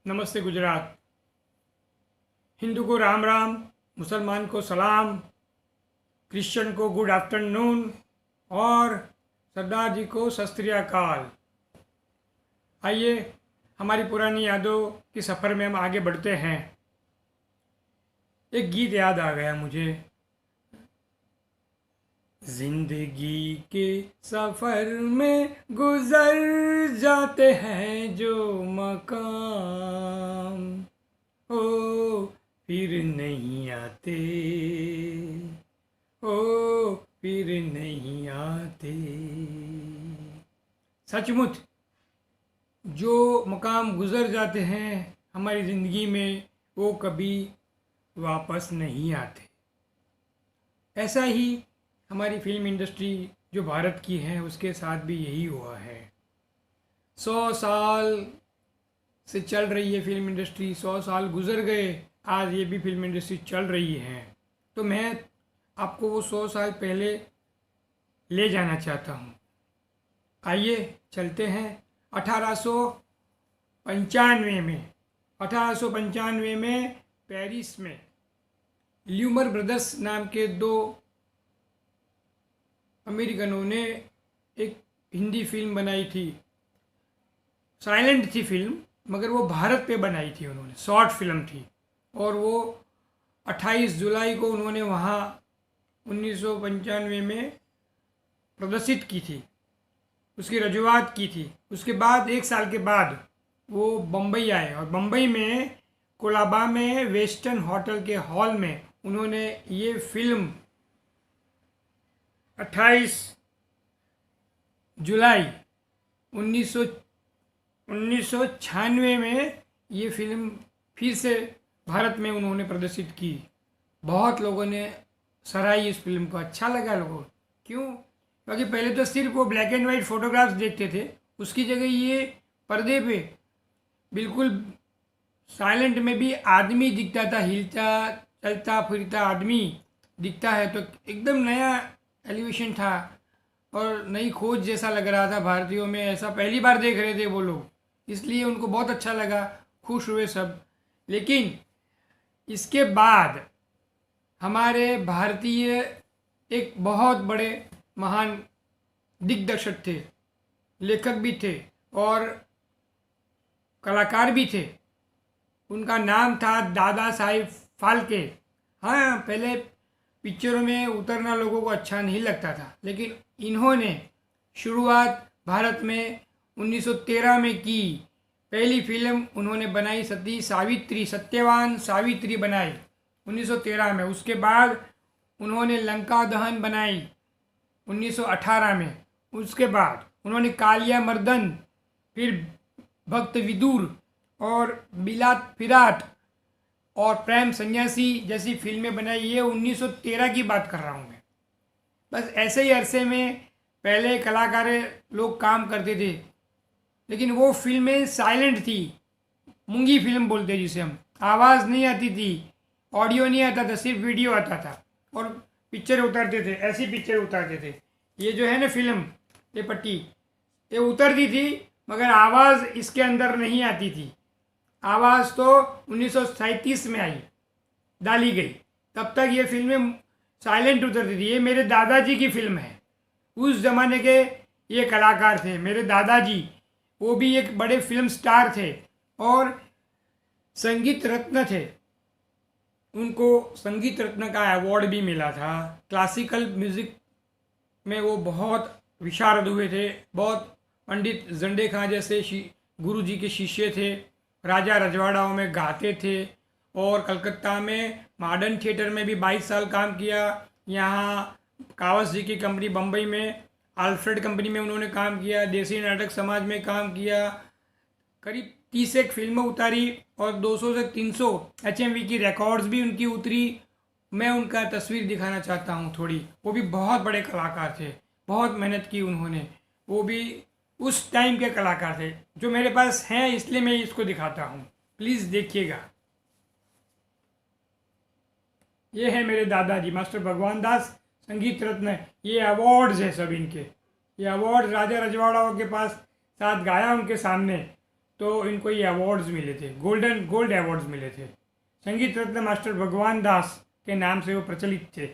नमस्ते गुजरात। हिंदू को राम राम, मुसलमान को सलाम, क्रिश्चियन को गुड आफ्टरनून और सरदार जी को सत श्री अकाल। आइए हमारी पुरानी यादों के सफ़र में हम आगे बढ़ते हैं। एक गीत याद आ गया मुझे। जिंदगी के सफ़र में गुजर जाते हैं जो मकाम, ओ फिर नहीं आते, ओ फिर नहीं आते। सचमुच जो मकाम गुजर जाते हैं हमारी ज़िंदगी में वो कभी वापस नहीं आते। ऐसा ही हमारी फिल्म इंडस्ट्री जो भारत की है उसके साथ भी यही हुआ है। 100 साल से चल रही है फिल्म इंडस्ट्री, 100 साल गुजर गए, आज ये भी फिल्म इंडस्ट्री चल रही है। तो मैं आपको वो 100 साल पहले ले जाना चाहता हूँ। आइए चलते हैं 1895 में। 1895 में पेरिस में ल्यूमर ब्रदर्स नाम के दो अमेरिकनों ने एक हिंदी फिल्म बनाई थी। साइलेंट थी फिल्म, मगर वो भारत पे बनाई थी उन्होंने, शॉर्ट फिल्म थी। और वो 28 जुलाई को उन्होंने वहाँ 1995 में प्रदर्शित की थी, उसकी रजूआत की थी। उसके बाद 1 साल के बाद वो बम्बई आए और बम्बई में कोलाबा में वेस्टर्न होटल के हॉल में उन्होंने ये फिल्म 28 जुलाई 1996 में ये फिल्म फिर से भारत में उन्होंने प्रदर्शित की। बहुत लोगों ने सराही इस फिल्म को, अच्छा लगा लोगों को। क्यों? क्योंकि पहले तो सिर्फ वो ब्लैक एंड वाइट फोटोग्राफ्स देखते थे, उसकी जगह ये पर्दे पे बिल्कुल साइलेंट में भी आदमी दिखता था, हिलता चलता फिरता आदमी दिखता है। तो एकदम नया एलिवेशन था और नई खोज जैसा लग रहा था। भारतीयों में ऐसा पहली बार देख रहे थे वो लोग, इसलिए उनको बहुत अच्छा लगा, खुश हुए सब। लेकिन इसके बाद हमारे भारतीय एक बहुत बड़े महान दिग्दर्शक थे, लेखक भी थे और कलाकार भी थे। उनका नाम था दादा साहिब फाल्के। हाँ, पहले पिक्चरों में उतरना लोगों को अच्छा नहीं लगता था, लेकिन इन्होंने शुरुआत भारत में 1913 में की। पहली फिल्म उन्होंने बनाई सती सावित्री, सत्यवान सावित्री बनाई 1913 में। उसके बाद उन्होंने लंका दहन बनाई 1918 में। उसके बाद उन्होंने कालिया मर्दन, फिर भक्त विदुर और बिलात फिरात और प्रेम सन्यासी जैसी फिल्में बनाई। ये 1913 की बात कर रहा हूँ मैं। बस ऐसे ही अरसे में पहले कलाकार लोग काम करते थे, लेकिन वो फिल्में साइलेंट थी, मूंगी फिल्म बोलते जिसे हम। आवाज़ नहीं आती थी, ऑडियो नहीं आता था, सिर्फ वीडियो आता था और पिक्चर उतारते थे, ऐसी पिक्चर उतारते थे। ये जो है ना फिल्म, ये पट्टी, ये उतरती थी मगर आवाज़ इसके अंदर नहीं आती थी। आवाज़ तो 1937 में आई, डाली गई। तब तक ये फिल्में साइलेंट उतरती थी। ये मेरे दादाजी की फिल्म है, उस ज़माने के ये कलाकार थे मेरे दादाजी। वो भी एक बड़े फिल्म स्टार थे और संगीत रत्न थे। उनको संगीत रत्न का अवार्ड भी मिला था। क्लासिकल म्यूज़िक में वो बहुत विशारद हुए थे। बहुत पंडित जंडे खां जैसे गुरु जी के शिष्य थे। राजा रजवाड़ाओं में गाते थे और कलकत्ता में मॉडर्न थिएटर में भी 22 साल काम किया। यहाँ कावस जी की कंपनी बम्बई में, आल्फ्रेड कंपनी में उन्होंने काम किया। देसी नाटक समाज में काम किया। करीब 30 एक फिल्में उतारी और 200 से 300 HMV की रिकॉर्ड्स भी उनकी उतरी। मैं उनका तस्वीर दिखाना चाहता हूँ थोड़ी। वो भी बहुत बड़े कलाकार थे, बहुत मेहनत की उन्होंने। वो भी उस टाइम के कलाकार थे, जो मेरे पास हैं, इसलिए मैं इसको दिखाता हूँ। प्लीज़ देखिएगा। ये है मेरे दादाजी मास्टर भगवान दास, संगीत रत्न। ये अवार्ड्स है सब इनके। ये अवार्ड राजा रजवाड़ाओं के पास साथ गाया उनके सामने। तो इनको ये अवार्ड्स मिले थे, गोल्ड अवार्ड्स मिले थे। संगीत रत्न मास्टर भगवान दास के नाम से वो प्रचलित थे।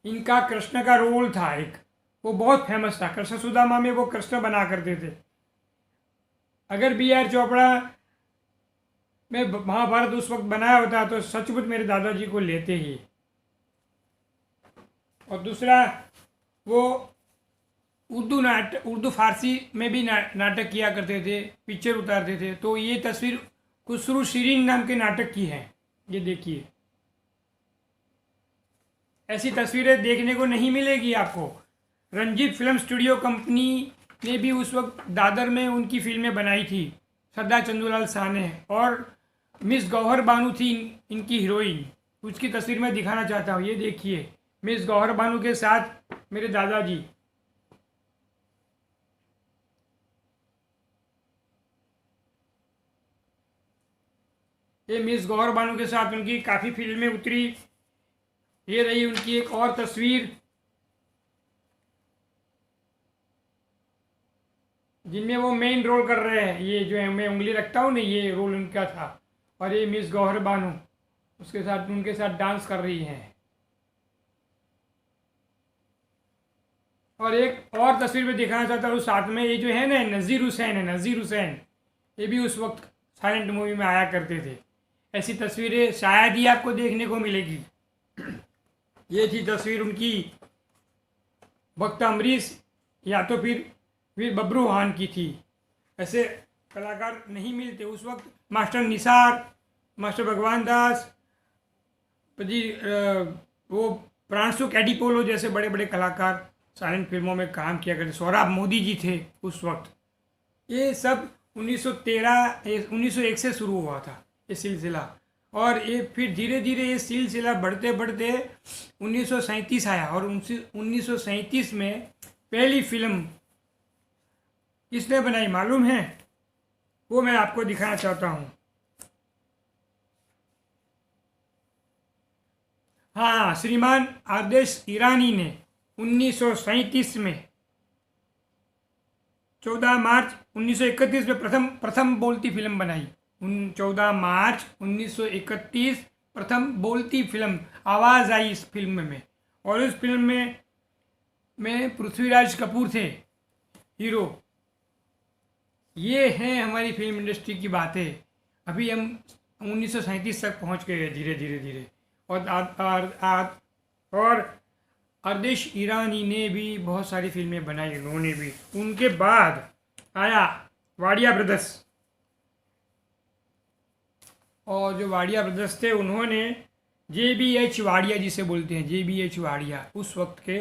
इनका कृष्ण का रोल था एक, वो बहुत फेमस था। कृष्ण सुदामा में वो कृष्ण बना करते थे। अगर B.R. चोपड़ा में महाभारत उस वक्त बनाया होता तो सचमुच मेरे दादाजी को लेते ही। और दूसरा, वो उर्दू फारसी में भी नाटक किया करते थे, पिक्चर उतारते थे। तो ये तस्वीर खुसरू शिरीन नाम के नाटक की है, ये देखिए। ऐसी तस्वीरें देखने को नहीं मिलेगी आपको। रंजीत फिल्म स्टूडियो कंपनी ने भी उस वक्त दादर में उनकी फिल्में बनाई थी, श्रद्धा चंदूलाल साहनी, और मिस गौहर बानू थी इनकी हीरोइन। उसकी तस्वीर मैं दिखाना चाहता हूँ, ये देखिए, मिस गौहर बानू के साथ मेरे दादाजी। ये मिस गौहर बानू के साथ उनकी काफ़ी फिल्में उतरी। ये रही उनकी एक और तस्वीर, जिनमें वो मेन रोल कर रहे हैं। ये जो है मैं उंगली रखता हूँ ना, ये रोल उनका था। और ये मिस गौहर बानू उसके साथ, उनके साथ डांस कर रही हैं। और एक और तस्वीर में दिखाना चाहता हूँ साथ में, ये जो है ना नज़ीर हुसैन है, नज़ीर हुसैन। ये भी उस वक्त साइलेंट मूवी में आया करते थे। ऐसी तस्वीरें शायद ही आपको देखने को मिलेगी। ये थी तस्वीर उनकी वक्त अमरीश या तो फिर बबरू खान की थी। ऐसे कलाकार नहीं मिलते उस वक्त। मास्टर निसार, मास्टर भगवान दास जी, वो प्रांशु कैडिपोलो जैसे बड़े बड़े कलाकार साइलेंट फिल्मों में काम किया करते। सोहराब मोदी जी थे उस वक्त। ये सब 1901 से शुरू हुआ था ये सिलसिला। और ये फिर धीरे धीरे ये सिलसिला बढ़ते बढ़ते 1937 आया। और 1937 में पहली फिल्म किसने बनाई मालूम है? वो मैं आपको दिखाना चाहता हूँ। हाँ, श्रीमान आदेश ईरानी ने 1937 में 14 मार्च 1931 में प्रथम बोलती फिल्म बनाई। 14 मार्च 1931 प्रथम बोलती फिल्म आवाज़ आई इस फिल्म में। और इस फिल्म में पृथ्वीराज कपूर थे हीरो। ये हैं हमारी फिल्म इंडस्ट्री की बातें। अभी हम 1937 तक पहुंच गए हैं धीरे धीरे धीरे। और आदेश ईरानी ने भी बहुत सारी फिल्में बनाई उन्होंने भी। उनके बाद आया वाडिया ब्रदर्स। और जो वाडिया ब्रदर्स थे उन्होंने JBH वाडिया जिसे बोलते हैं, JBH वाडिया, उस वक्त के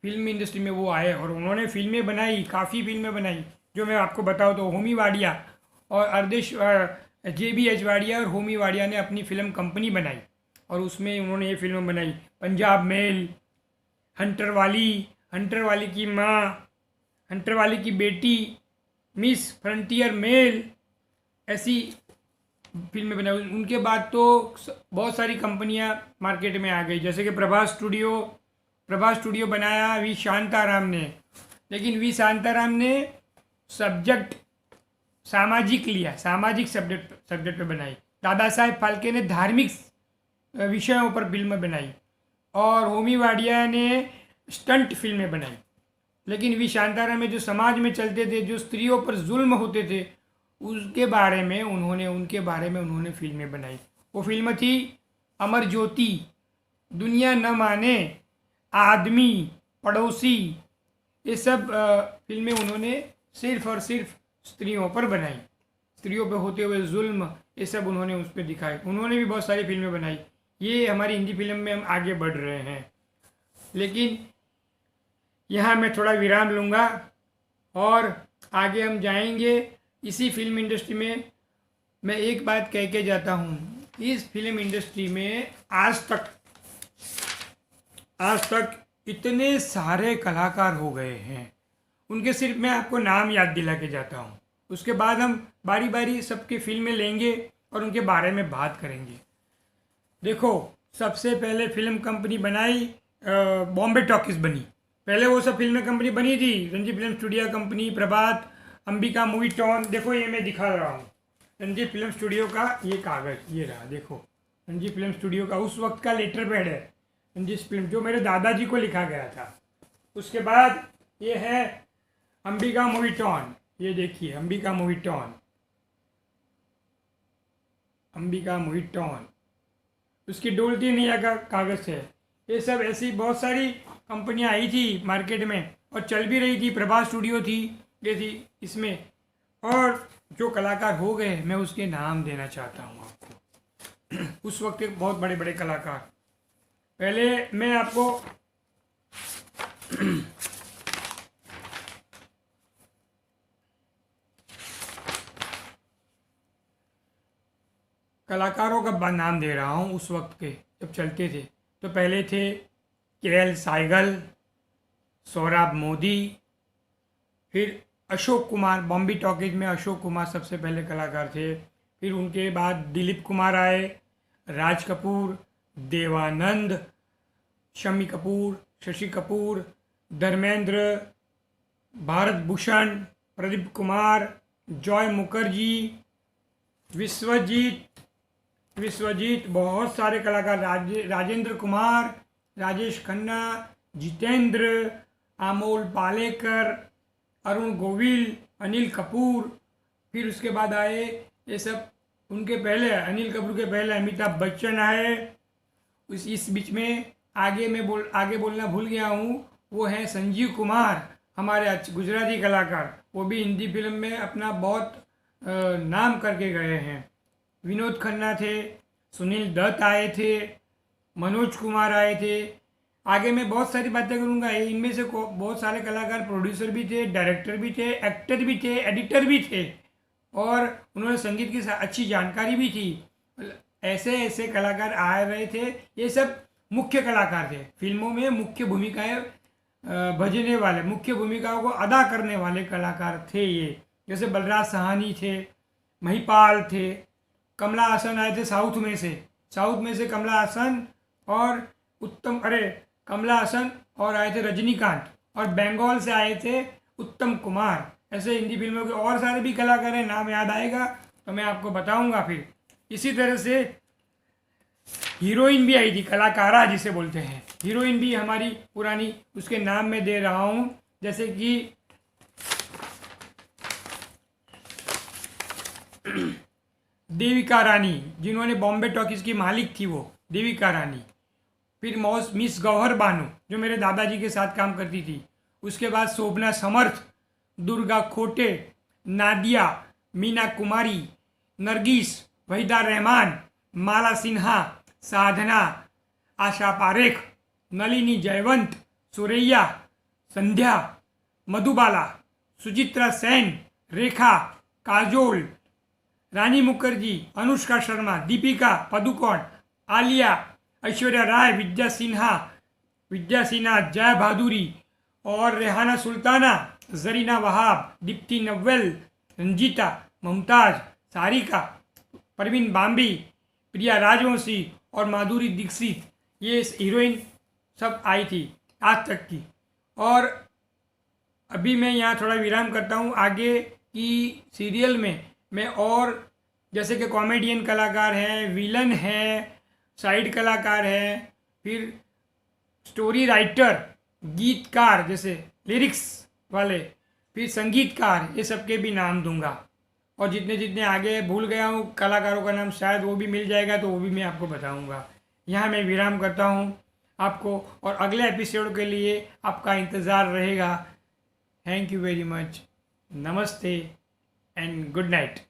फिल्म इंडस्ट्री में वो आए और उन्होंने फिल्में बनाई, काफ़ी फिल्में बनाई। जो मैं आपको बताऊँ तो होमी वाडिया और JBH वाडिया और होमी वाडिया ने अपनी फिल्म कंपनी बनाई। और उसमें उन्होंने ये फिल्में बनाई, पंजाब मेल, हंटर वाली की माँ, हंटर वाली की बेटी, मिस फ्रंटियर मेल, ऐसी फिल्में बनाई। उनके बाद तो बहुत सारी कंपनियां मार्केट में आ गई, जैसे कि प्रभास स्टूडियो बनाया वी शांताराम ने। लेकिन वी शांताराम ने सब्जेक्ट सामाजिक लिया, सामाजिक सब्जेक्ट पे बनाई। दादा साहेब फाल्के ने धार्मिक विषयों पर फिल्में बनाई। और होमी वाडिया ने स्टंट फिल्में बनाई। लेकिन वी शांताराम में जो समाज में चलते थे, जो स्त्रियों पर जुल्म होते थे, उनके बारे में उन्होंने फिल्में बनाई। वो फिल्म थी अमर ज्योति, दुनिया न माने, आदमी, पड़ोसी। ये सब फिल्में उन्होंने सिर्फ और सिर्फ स्त्रियों पर बनाई। स्त्रियों पर होते हुए जुल्म, ये सब उन्होंने उस पर दिखाए। उन्होंने भी बहुत सारी फिल्में बनाई। ये हमारी हिंदी फिल्म में हम आगे बढ़ रहे हैं। लेकिन यहाँ मैं थोड़ा विराम लूँगा और आगे हम जाएंगे इसी फिल्म इंडस्ट्री में। मैं एक बात कह के जाता हूँ, इस फिल्म इंडस्ट्री में आज तक इतने सारे कलाकार हो गए हैं, उनके सिर्फ मैं आपको नाम याद दिला के जाता हूँ। उसके बाद हम बारी बारी सबकी फिल्में लेंगे और उनके बारे में बात करेंगे। देखो, सबसे पहले फिल्म कंपनी बनाई, बॉम्बे टॉकीज बनी। पहले वो सब फिल्में कंपनी बनी थी, रंजीत फिल्म स्टूडियो कंपनी, प्रभात, अंबिका मूवी टॉन, देखो ये मैं दिखा रहा हूँ रणजी फिल्म स्टूडियो का ये कागज़, ये रहा देखो, रणजी फिल्म स्टूडियो का उस वक्त का लेटर पैड है, रणजी फिल्म जो मेरे दादाजी को लिखा गया था। उसके बाद ये है अंबिका मूवी टॉन, ये देखिए Ambika movie tone, Ambika movie tone, उसकी डोलती नैया का कागज़ है। ये सब ऐसी बहुत सारी कंपनियां आई थी मार्केट में और चल भी रही थी, प्रभास स्टूडियो थी, ये थी इसमें। और जो कलाकार हो गए मैं उसके नाम देना चाहता हूँ आपको उस वक्त के बहुत बड़े बड़े कलाकार। पहले मैं आपको कलाकारों का नाम दे रहा हूँ उस वक्त के जब चलते थे। तो पहले थे के.एल. साइगल, सौरभ मोदी, फिर अशोक कुमार, बॉम्बे टॉकीज में अशोक कुमार सबसे पहले कलाकार थे। फिर उनके बाद दिलीप कुमार आए, राज कपूर, देवानंद, शम्मी कपूर, शशि कपूर, धर्मेंद्र, भारत भूषण, प्रदीप कुमार, जॉय मुखर्जी, विश्वजीत, बहुत सारे कलाकार, राजेंद्र कुमार, राजेश खन्ना, जितेंद्र, अमोल पालेकर, अरुण गोविल, अनिल कपूर। फिर उसके बाद आए ये सब, उनके पहले अनिल कपूर के पहले अमिताभ बच्चन आए। इस बीच में आगे बोलना भूल गया हूँ, वो हैं संजीव कुमार, हमारे गुजराती कलाकार, वो भी हिंदी फिल्म में अपना बहुत नाम करके गए हैं। विनोद खन्ना थे, सुनील दत्त आए थे, मनोज कुमार आए थे। आगे मैं बहुत सारी बातें करूँगा, इनमें से बहुत सारे कलाकार प्रोड्यूसर भी थे, डायरेक्टर भी थे, एक्टर भी थे, एडिटर भी थे और उन्होंने संगीत की अच्छी जानकारी भी थी। ऐसे ऐसे कलाकार आ रहे थे, ये सब मुख्य कलाकार थे, फिल्मों में मुख्य भूमिकाएं भजने वाले, मुख्य भूमिकाओं को अदा करने वाले कलाकार थे ये। जैसे बलराज साहनी थे, महिपाल थे, कमला हासन आए थे साउथ में से कमला हासन और कमला हासन और आए थे रजनीकांत, और बंगाल से आए थे उत्तम कुमार। ऐसे हिंदी फिल्मों के और सारे भी कलाकार हैं, नाम याद आएगा तो मैं आपको बताऊंगा। फिर इसी तरह से हीरोइन भी आई थी, कलाकारा जिसे बोलते हैं, हीरोइन भी हमारी पुरानी, उसके नाम में दे रहा हूँ। जैसे कि देविका रानी, जिन्होंने बॉम्बे टॉकीज की मालिक थी, वो देविका रानी। फिर मिस गौहर बानो, जो मेरे दादाजी के साथ काम करती थी। उसके बाद शोभना समर्थ, दुर्गा खोटे, नादिया, मीना कुमारी, नरगिस, वहीदा रहमान, माला सिन्हा, साधना, आशा पारेख, नलिनी जयवंत, सुरैया, संध्या, मधुबाला, सुचित्रा सेन, रेखा, काजोल, रानी मुखर्जी, अनुष्का शर्मा, दीपिका पदुकोण, आलिया, ऐश्वर्या राय, विद्या सिन्हा, जया भादुरी और रेहाना सुल्ताना, जरीना वहाब, दीप्ति नव्वेल, रंजीता, मुमताज, सारिका, परवीन बाम्बी, प्रिया राजवंशी और माधुरी दीक्षित, ये हीरोइन सब आई थी आज तक की। और अभी मैं यहाँ थोड़ा विराम करता हूँ। आगे की सीरियल में मैं और जैसे कि कॉमेडियन कलाकार हैं, विलन हैं, साइड कलाकार हैं, फिर स्टोरी राइटर, गीतकार जैसे लिरिक्स वाले, फिर संगीतकार, ये सब के भी नाम दूंगा। और जितने जितने आगे भूल गया हूँ कलाकारों का नाम, शायद वो भी मिल जाएगा तो वो भी मैं आपको बताऊंगा। यहाँ मैं विराम करता हूँ आपको, और अगले एपिसोड के लिए आपका इंतज़ार रहेगा। थैंक यू वेरी मच, नमस्ते एंड गुड नाइट।